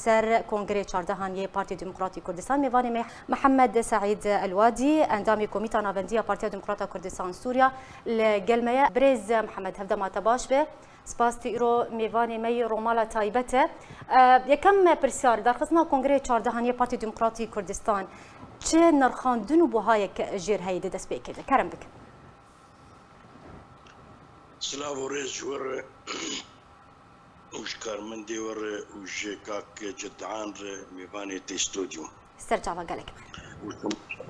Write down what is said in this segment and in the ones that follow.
سر کنگره 14 پارتی دموکراتی کردستان میوان محمد سعید الوادی اندامی کمیته ناوندی پارتی دموکراتا کردستان سوریا لگلمه برز محمد هفده ما تباش به سپاس تیرو میوان می رومالا تایبته یکم پرسیار در خصنا کنگره 14 پارتی دموکراتی کردستان چه نرخاندن و بهای جیر هیده دست بیکده کرم بک سلام و ریز جور وش كارمندي ور وش كاك جدعان ميفاني تي ستوديو استرجع وقالك وشم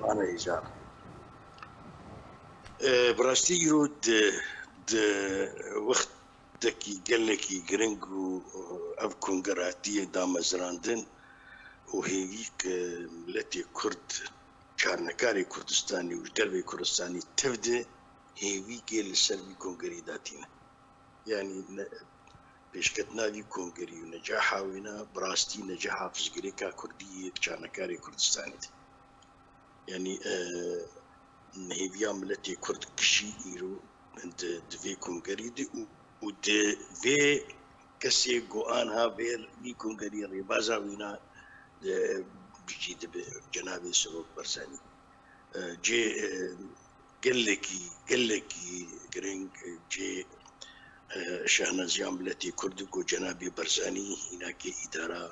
انا ايجار براستي يرود وقت دكي قال لك جرينجو افكون قراتي دام زراندن وهيك ملتي كرد كارنكاري كردستاني وجدربي كردستاني تبدا هيك السلبي كونغريداتينا يعني بيشكتنا دي كونغري ونجاحها وينا براستي نجاحها في زقريكا كردية كارنكاري كردستاني يعني هي ملتي كرد كشي إيرو عند دفي كونغري دي ود في كسي قوانها بير دي كونغري ريبازا وينا بجيد بجنابي سلوك برساني جي قال لكي جرينج جي شاهنازي عملتي كردكو جنابي برزاني هناك إدارة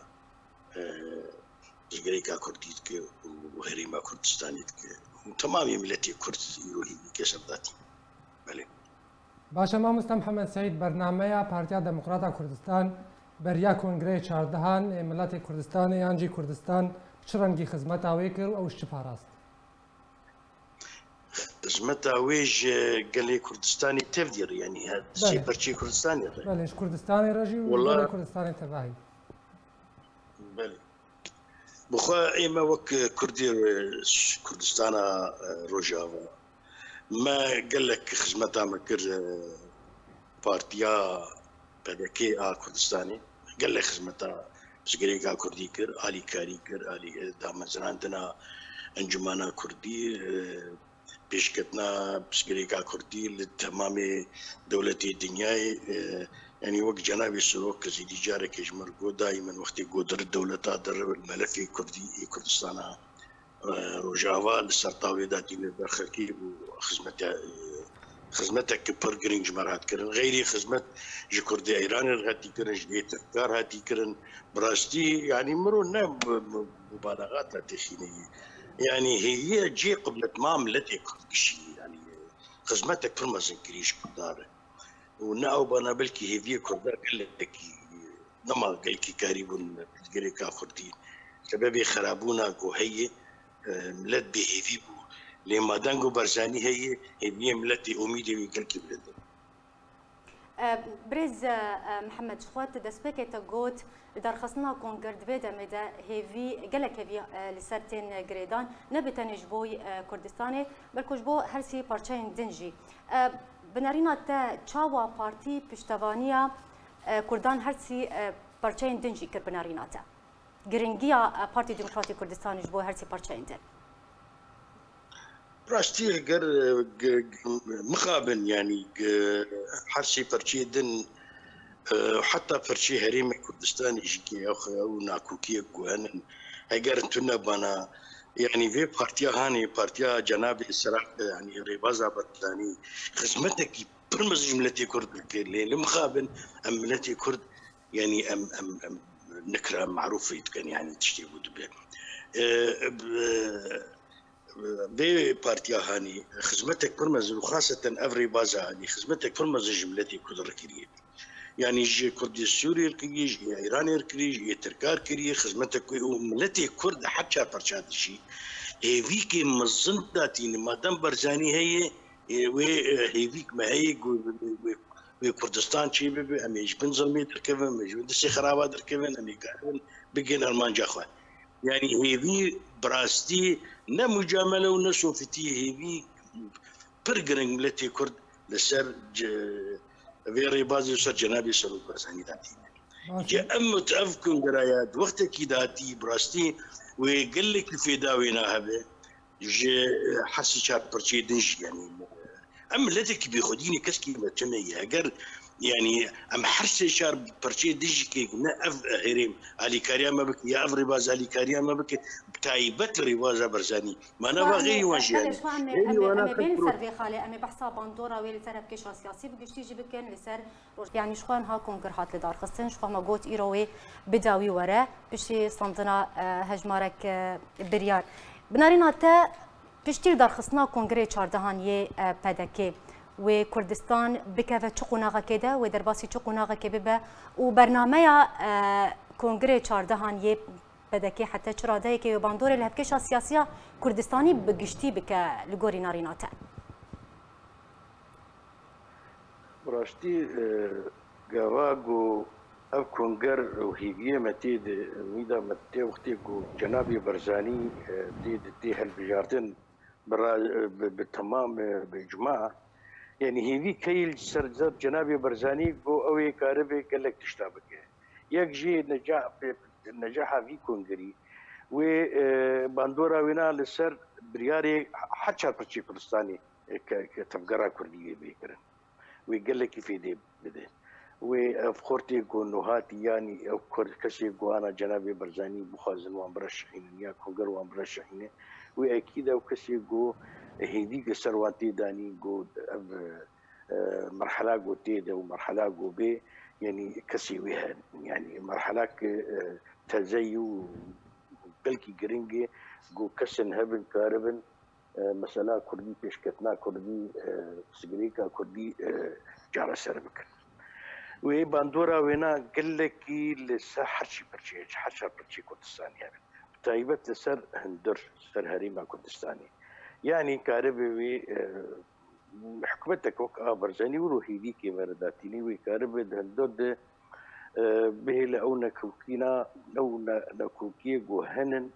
زغريكا كرديتك وهريما كردستانيتك وتمام ملتي كرد يروحي كسر ذاتي بله باشا ما محمد سعيد برنامه پارتیا دموکراتا کردستان بریا کنگره 14 ملت کردستان یانجی کردستان چرنگی خدمت اوی کر او شپاراست خدمت اویج قال كردستاني تفدير يعني هذا شيء برشي كردستاني بله كردستاني رجي والله كردستاني تبعي بله بخوا ايما وك كردي كردستان روجافا ما قال لك خدمتها مكر بارتيا بدكي كردستاني قال لك خدمتها بسقريكا كردي كر علي كاري كر علي دام زراندنا انجمانا كردي بيشكتنا بسقريكا كردي لتمام دولة الدنيا يعني وقت جنابي سلوك زيدي جارك يجمر دائما وقت قدر الدولة تقدر الملف كردي كردستان روجافا للسرطاوي داتي للبرخكي خدمتك برجرينج مرات كرن غيري خدمت جي كردي ايران غادي كرن جديد تفكار هاتي كرن براستي يعني مرون مبالغات لا تخينيه يعني هي جي قبل تمام التي كردشي يعني خدمتك في المزنكريش كردار وناو بنا بلكي هي كردار قالك نما قالك كاريبون غريكا كردي شبابي خرابونا كو هي ملت به هي لما دانغو برزاني هي ملتي اميدي ويقلك بلد برز محمد شخوات دسبكي تقوت در خصنا كونغرد بيدا مدا هيفي قالك هيفي لسرتين جريدان نبتن جبوي كردستاني بلكو جبو هرسي بارچين دنجي بنارينا تا چاوا بارتي پشتوانيا كردان هرسي بارچين دنجي كر بنارينا تا گرنگيا بارتي ديمقراطي كردستان جبو هرسي بارچين دن راستي قر مخابن يعني حرسي برشي دن حتى برشي هريم كردستان يجي او ناكوكي كوهن اگر تنا بنا يعني في بارتيا هاني بارتيا جناب السراح يعني ريبازا برتاني خدمتك برمز جملتي كرد لمخابن ملتي كرد يعني ام نكره معروفه كان يعني تشتي ودبه بي بارتيا هاني خدمتك برمز وخاصة أفري بازا هاني خدمتك برمز جملتي كدر كريه يعني جي كردي السوري الكريه جي إيراني الكريه جي تركار كريه خدمتك وملتي كرد حتى برشاد الشيء هيفيك مزنتاتي ما دام برزاني هي وهيفيك ما هي وكردستان شي بي أمي جبن ظلمي تركبن أمي جبن دسي خرابات تركبن أمي كاربن بقين ألمان جاخوان يعني هذي براستي نا مجامله ونا سوفتي هذي برجرينج ملتي كرد لسر فيري بازي وسر جنابي سلوك برساني داتي جاء أمت أفكن قرايات وقت كيداتي براستي ويقول لك الفداوينا هذا جي حسي شاب برشي دنج يعني أما لاتك بيخديني كسكي ما تنيا أجر يعني ام حرس شار برشي ديجي كي نا اف هريم علي كاريا ما بك يا افري باز علي كاريا ما بك بتايبت رواز برزاني ما انا باغي واجي يعني شو امي بين سربي خالي امي بحسها باندورا ويلي سرب كيش سياسي بقيش تيجي بكن لسر يعني شو ها كونغر هات لدار خصن شو ما قوت ايروي بداوي ورا بشي صندنا هجمارك بريار بنارينا تا بشتي دار خصنا كونغري چاردهان يه پدكي و كردستان بكفه چقوناغه كده و درباسي چقوناغه كبه و برنامه كونغري چاردهان يه بدكي حتى چراده كي باندور الهبكش السياسيه كردستاني بگشتي بك لغوري ناريناته براشتي جواغو او كونغر وهيجيه متيد ميدا متي وقتيكو جنابي برزاني دي هالبجارتن بالتمام بجماعه يعني هيفي كيل سرزاب جنابي برزاني جو اوي كاربي قال لك تشتابك يكجي نجاح في كونغري و باندورا وينا لسر برياري حتى برشي كردستاني كتفقرا كرديه بيكرن ويقال لك كيف يدي بدين وفخورتي نهاتي يعني او كشي انا جنابي برزاني بخازن وان برشحين يا كونغر وان برشحين واكيد او كشي جو هيديك سرواتي داني جو مرحله جو تيدا ومرحله جو بي يعني كسي ويها يعني مرحله تزيو بلكي جرينجي جو كسن هبن كاربن مثلا كردي بيشكتنا كردي سجريكا كردي جارة سربك وباندورا وينا قال لك لسه حرشي برشي حرشي برشي كردستاني يعني تايبة سر هندر سر هريمة كردستاني يعني كاربي حكمتك وقع برزاني وروحي كي مرداتيني وكاربي هندر به لأونا كوكينا لو نكوكي جو هنن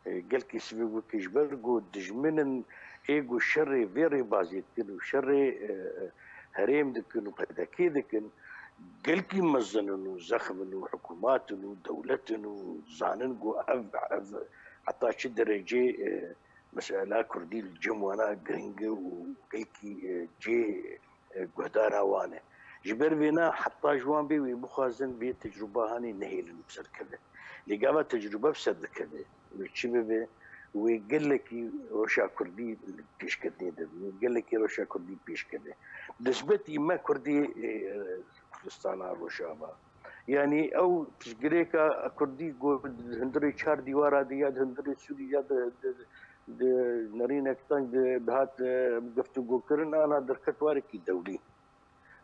قال كي سبب كيجبر جو دجمنن ايجو شري فيري بازيت كنو شري هريم دكنو بدكي دكن قال كي مزنن زخمن حكوماتن دولتن زانن جو حتى شي درجه مسألة كردي الجموانا جرينجو وقال كي جي قهدارا وانا جبر بينا حتى جوان بي ومخازن بي تجربه هاني نهيل بسر كذا لقابة تجربه بسر كذا وشبه وقال لك روشا كردي بيش كدني ده قال لك روشا كردي بيش كده نسبتي ما كردي كردستان روشا با يعني او تشجريكا كردي جو هندري چار ديوارا دياد هندري سوريا د نرينا كتان بهات گفتگو کرن انا دركت واركي دولي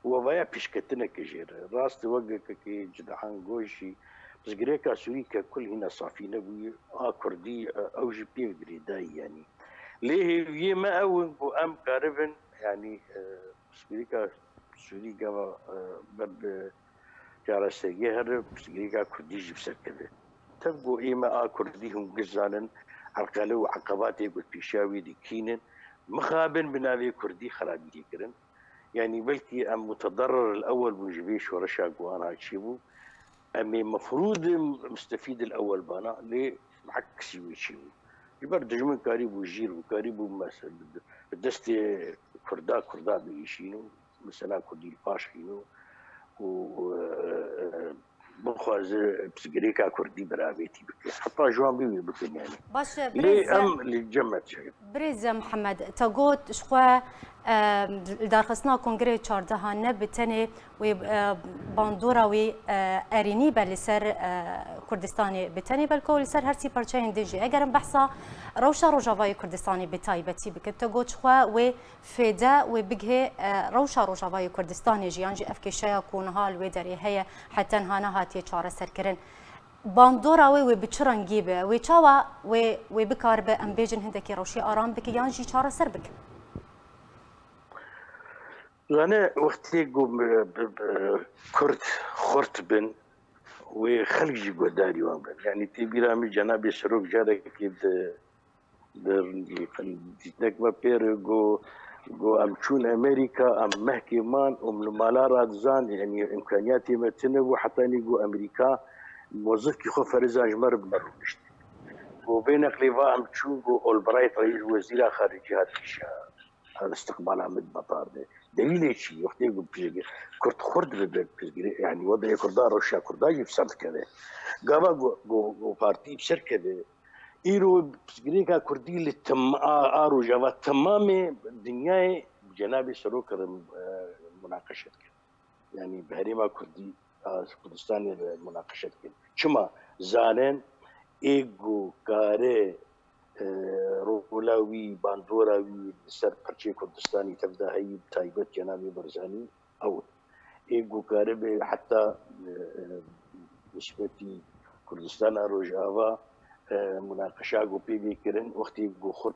وبايا بيش كتنا كجير راست وقك كي جدعان جوشي بس جريكا سوري ككل هنا صافي نبوي كردي او جي بي جريداي يعني ليه ما اون ام كارفن يعني بس جريكا سوري جابا برد جارة سيجهر بس جريكا كردي جيب سكده تبقوا ايما كردي هم جزانن عقلوا عقبات يقول بيشاوي دي كينن مخابن بنابي كردي خرابي دي كرن يعني بلكي ام متضرر الاول بوجبيش ورشا قوانا تشيبو امي مفروض مستفيد الاول بانا ليه معكسي ويشيبو يبر دجمن كاريبو جير وكاريبو مثلا بدستي كردا بيشينو مثلا كردي الفاشينو و بخواز بسجريكا كردي برابيتي بك حتى جوان بيوي بكن يعني باش ليه ام للجمع شيء بريز محمد تقول شخوا دار خصنا كونغري چاردها نبتني و باندورا و اريني بلسر كردستاني بتني بالكو لسر هرسي برچين دجي اگرم بحثا روشا روجاوای كردستاني بتايبتي بك تقول شخوا و فدا و بگه روشا روجاوای كردستاني جيانجي افكشيا كونها و دري هي حتى هانا هاتي چاره سركرن باندورا و بچرنگي به و چاوا و بكار به ام بيجن هندكي روشي ارام بك يانجي چاره سر بك أنا وقتي قوم كرت خرت بن وخلق جي قداري وامبر يعني تبي رامي جنابي سروق جارك كيد نكما بير جو أمشون أمريكا أم محكمان المالارات زان يعني إمكانياتي متنو حتى نيجو أمريكا موظف كي خو فرزا جمر بمرمشت وبين قليفا أمشون جو أولبرايت رئيس وزير خارجية هاتيشا الاستقبال عمد مطار دليل شيء وقت يقول بيجي كرت خرد بيجي يعني وضع كردار روشا كرداجي في سنة كذا قابا جو بارتي بشركة إيرو بيجي كردي اللي تم آرو جوا تمام الدنيا بجنابي سروك المناقشة يعني بهريما كردي كردستاني المناقشة شما زانن إيجو كاري رولاوي باندوراوي سر پرچه کردستانی تبدا هی تایبت جنابی برزانی او ایگو کارب حتى نسبتي كردستان روجاوا مناقشه گو پی بیکرن وقتی گو خورد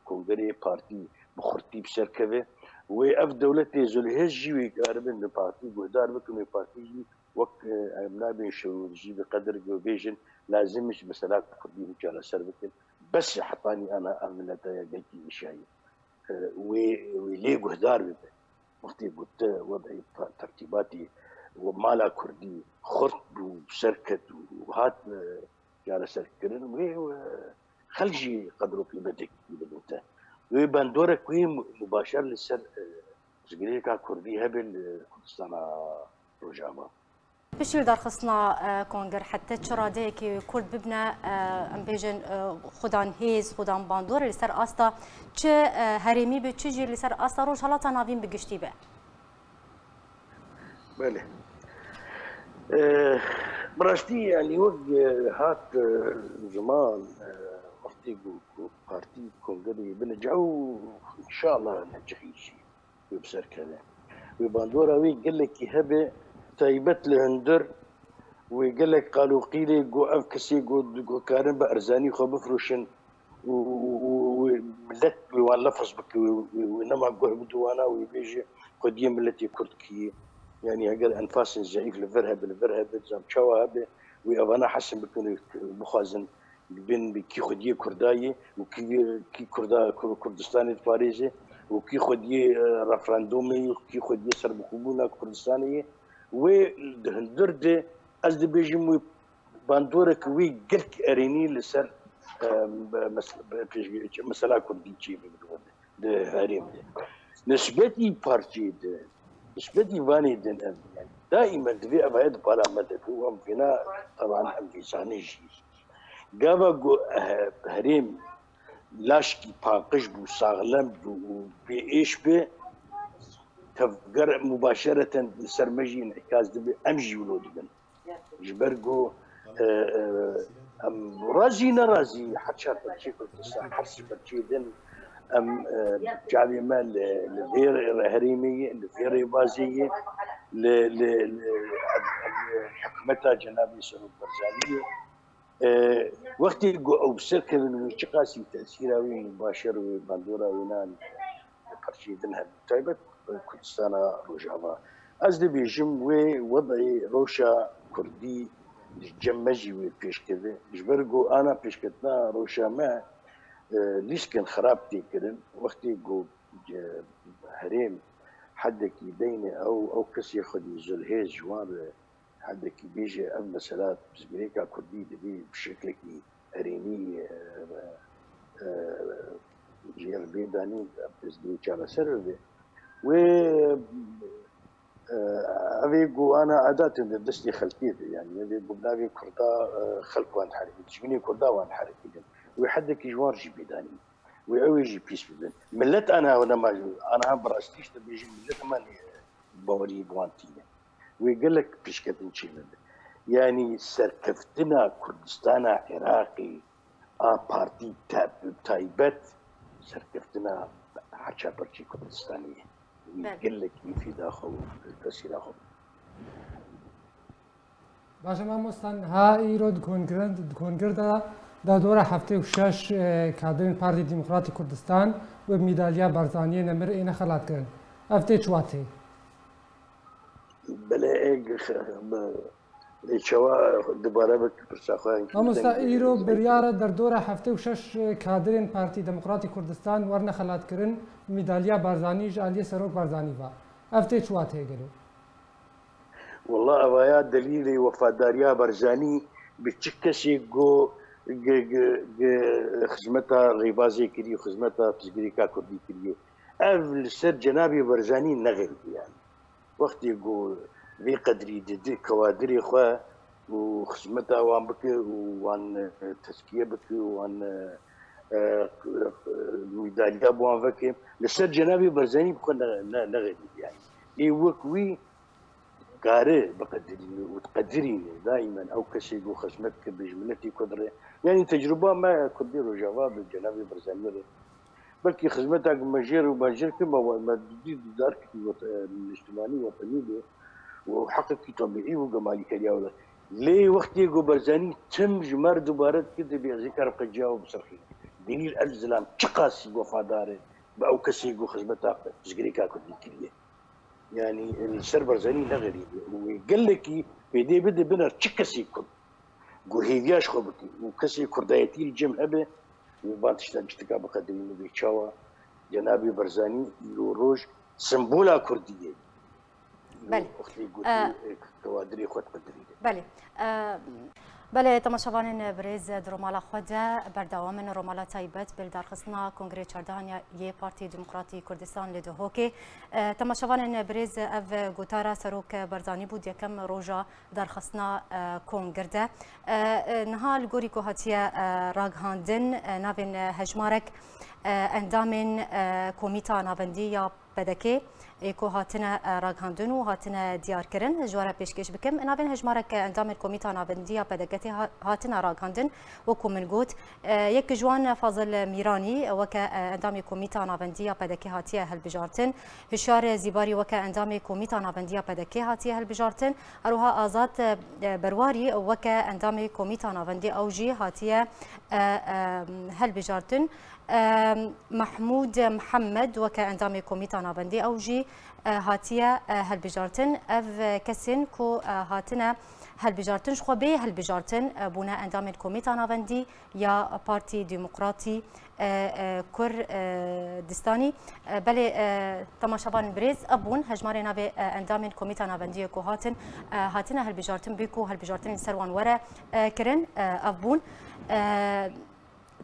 کنگره پارتی بخورتی بسرکوه و اف دولت زلهز جیوی کاربن پارتی گودار بکنه پارتی جی وقت امنابي شو جي بقدر جو بيجن لازمش مثلا كردي وجاله سر بكن بس حطاني انا امنته قلتي شيء وليه قهدار بك وقتي قلت وضعي ترتيباتي ومالا كردي خرط وسركت وهات جاله سركرن وخلجي قدروا في بدك انت وبندورك وي مباشر للسر زغريكا كردي هبل كردستان روجاما بشير دار خصنا كونغر حتى تشرادي كي كرد ببنا ام بيجن خدان هيز خدان باندور اللي سر استا تش هريمي بتشجي اللي سر استا روج هلا تنافين بقشتي به بله براشتي يعني وقت هات زمان وقتي بارتي كونغري بنرجعوا ان شاء الله ننجح شيء بسر كذا وباندورا وي قال لك هبه تايبت لهندر ويقول لك قالوا قيلي جو افكسي جو كارن بارزاني خو بفروشن وملت وان لفظ بك وانما جو بدوانا ويبيجي قد ملتي كردكي يعني قال انفاس ضعيف الفرهب زام شواهب وانا حسن بكون مخازن بين بكي خديه كرداي وكي كردستاني باريزي وكي خديه رفراندومي وكي خديه سرب قبوله كردستانيه وهندرد از دي بيجي باندورك وي قلك اريني لسر مثلا كردي تشي ده هريم نسبتي بارتي ده نسبتي فاني دن يعني دائما تبي ابعد بارامتر هو فينا طبعا انفساني شيء قابا هريم لاشكي باقش بو ساغلم بو بايش به تفقر مباشرة سرمجي انعكاس دبي امجي ولود بن جبرقو ام رازي نرازي حتى برشي كردستان حرسي برشي دن ام جابي مال لغير هريمية لغير بازية لحكمتها جنابي سعود برزانية وقتي او بسركه من شقاسي تاثيراوي مباشر وباندورا وينان برشي دنها تايبت كردستان روجاوا از دبي جم وضعي روشا كردي جمجي وبيش كذا جبرقو انا بيش كتنا روشا ما ليش كان خرابتي كده وقتي جو هريم حدك يديني او كسي ياخذ زلهيز جوار حدك بيجي ام مسالات بزبريكا كردي دبي بشكل اريني جير بيداني بزبريكا على سربي و افيجو انا اداه دستي خلفيتي يعني افيجو بنافي كردا خلق وان حركي تشميني كردا وان حركي ويحدك جوار جي بيداني ويعوي جي بيس بدن ملت انا وانا ما انا براستيش تبيجي ملت ماني بوري بوانتيني ويقول لك بيشكتن شي يعني سركفتنا كردستان عراقي بارتي تايبت سركفتنا حتى برشي كردستانيه يقول لك في داخل تسير اخو باشه ما مستن ها ایرود کنگرد دا دوره هفته و شش کادرین پارتی دموکراتی کردستان و میدالیا برزانی نمر این خلات کردن هفته چواتی بله شوا دوباره بک پرساخوان ما مستا ایرو بریار در دوره هفته و شش کادرین پارتی دموکراتی کردستان ورنه خلات کردن میدالیا برزانی جالی سروک برزانی با هفته چواتی گلو والله أبايا دليلي وفاداريا برزاني بتشكسي جو خدمتها غيبازي كريو خدمتها بزغريكا كردي كريو لسر جنابي برزاني نغل يعني وقت يقول ذي قدري دي كوادري خوا وخدمتها وان بك وان تزكيه بك وان ميداليه بوان فكي لسر جنابي برزاني بكون نغل يعني اي وكوي قارئ بقدريني وتقدريني دائما او كشي خدمتك بجملتي قدره يعني تجربه ما كنت جواب جنابي برزاني بلكي خدمتك مجير ومجير كما ما تزيد دارك الاجتماعي وطني وحقك طبيعي وجمالي كرياولا ليه وقت يجو برزاني تم جمار دوباره كده بذكر قجاوب بصرخي ديني الالزلام تقاسي وفاداره او كسيجو خدمتك زغريكا كنت كليه يعني السر برزاني لا غريب وقال لك بيدي بده بنا تشكسي كل جو هيجاش خبطي وكسي كردايتي الجم هبه وبانتش تنشتكا بقدرين بيتشاوا جنابي برزاني يوروج سمبولا كرديه بله اختي قلت كوادري خود قدري بله بله تماشاوان برز درومالا خدا بردوام رومالا تایبت بالدرخصنا کنگره چردان یه پارتی دموکراتی کردستان لده هوکی تماشاوان برز اف گوتارا سروک برزانی بود یکم روژا درخصنا کنگرده نهال گوری که هاتیه راگهاندن ناوین هجمارک اندامن کومیتا ناوندی یا بدکه ایکو هاتنا راگهاندن و هاتنا دیار کرن جواره پیشکش بکم ناوین هجمارک اندام کمیتا ناوندی بدکتی هاتنا راگهاندن و کومن گوت یک جوان فاضل میرانی وک اندام کمیتا ناوندی بدکی هاتیه هل بجارتن هشار زیباری وک اندام کمیتا ناوندی بدکی هاتیه هل بجارتن اروها آزاد برواری وک اندام کمیتا ناوندی اوجی هاتیه هل بجارتن محمود محمد وك اندامي كوميتا نابندي اوجي هاتيه هالبجارتن اف كسن كو هاتنا هالبجارتن شخو بي هالبجارتن بونا اندامي كوميتا نابندي يا بارتي ديمقراطي كر دستاني بلي تماشابان بريز ابون هجماري نابي اندامي كوميتا نابندي كو هاتنا هالبجارتن بيكو هالبجارتن سروان ورا كرن ابون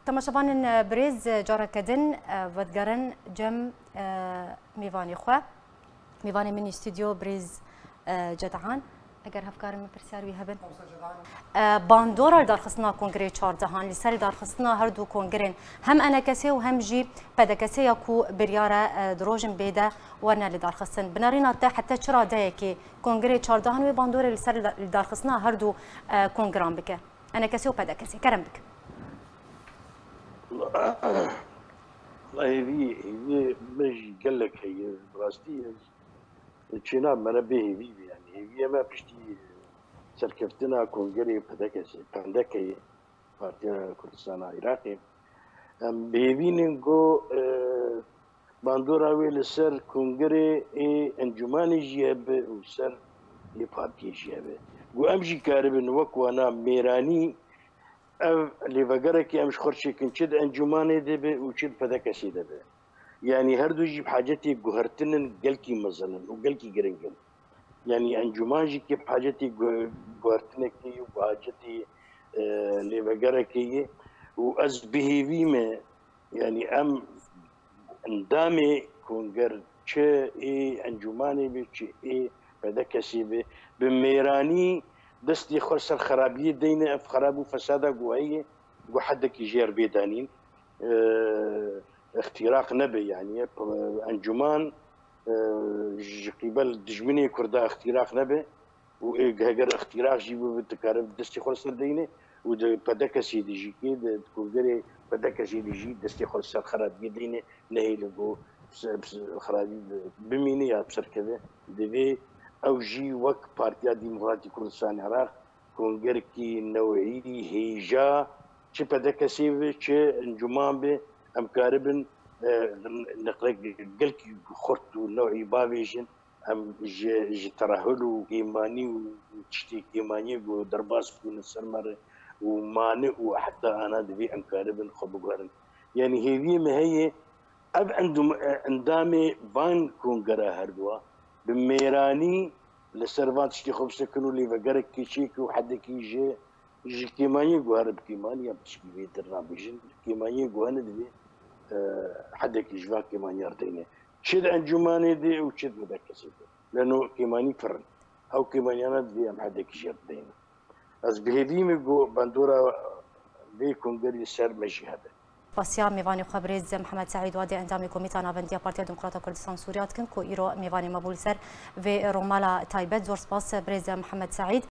تماشاوان بريز جارا كدن ودگرن جم میوانی خو میوانی من استودیو بريز جدعان اگر هفکار من پرسیاروی هبن باندورا درخصنا کنگره 14 لسر درخصنا هر دو کنگرین هم انا کسی و هم جی پدا کسی یکو بریاره دروجن بیده ورنا لدرخصن بنارينا حتى چرا ده کی کنگره 14 و باندورا لسر درخصنا هر دو کنگران بک انا کسی و پدا کسی کرم بک والله هي مش قال لك هي براستي تشينا ما به يعني هي ما بشتي سركفتنا كونغري بدك بارتي كردستان العراقي ام بيبينغو باندورا ويل سر كونغري انجمان جيب وسر بارتي جيب وامجي كاربن وكوانا ميراني اللي بقرك مش خرشي كنشد انجماني دبي وشد فدكسي دبي يعني هردو جيب حاجتي جوهرتن قلكي مثلا وقلكي جرنجل يعني انجمان جي كيف حاجتي جوهرتنكي وحاجتي اللي بقرك واز بهيفيمه يعني ام اندامي كونجر تشي اي انجماني بي تشي اي فدكسي بي بميراني دستي خسر خرابيه دينا اف خراب وفساد قويه قو حدك يجير بيدانين اختراق نبي يعني انجمان قبل دجمني كردا اختراق نبي وهجر اختراق جيبوا بالتكارب دستي خسر دينا ود بدك سيدي جي كي تقولي بدك سيدي جي دستي خسر خرابيه دينا نهي لقو خرابي بميني ابصر كذا دبي او جي وك بارتيا ديمقراطي كردستان العراق كونغركي نوعي هيجا تشي بدكسي تشي انجمان به امكاربن نقلق قلكي خرط نوعي بافيجن ام جي ترهلو ايماني وتشتي ايماني ودرباس كون السرمر ومانع وحتى انا دبي امكاربن خبقارن يعني هي ما هي اب عندهم اندامي بان كونغرا هردوا بميراني لسرفات شتي خب سكنوا لي فقرك كيشيك وحدك يجي كيماني قوهرب كيماني بتشكي بيت الرابيجن كيماني قوهند بي حدك يجوا كيماني ارتيني شد انجماني دي وشد مدكسي لانه كيماني فرن او كيمانيانات دي ام حدا كيشير دينا از بهديمي جو بندورا دي كونغري سر ماشي هذا باسيا ميواني خبريز محمد سعيد وادي اندامي كوميتا نافنديا بارتيا ديمقراطية كردستان سوريا كن كو ايرو ميواني مبول سر في رومالا تايبت زور سباس بريز محمد سعيد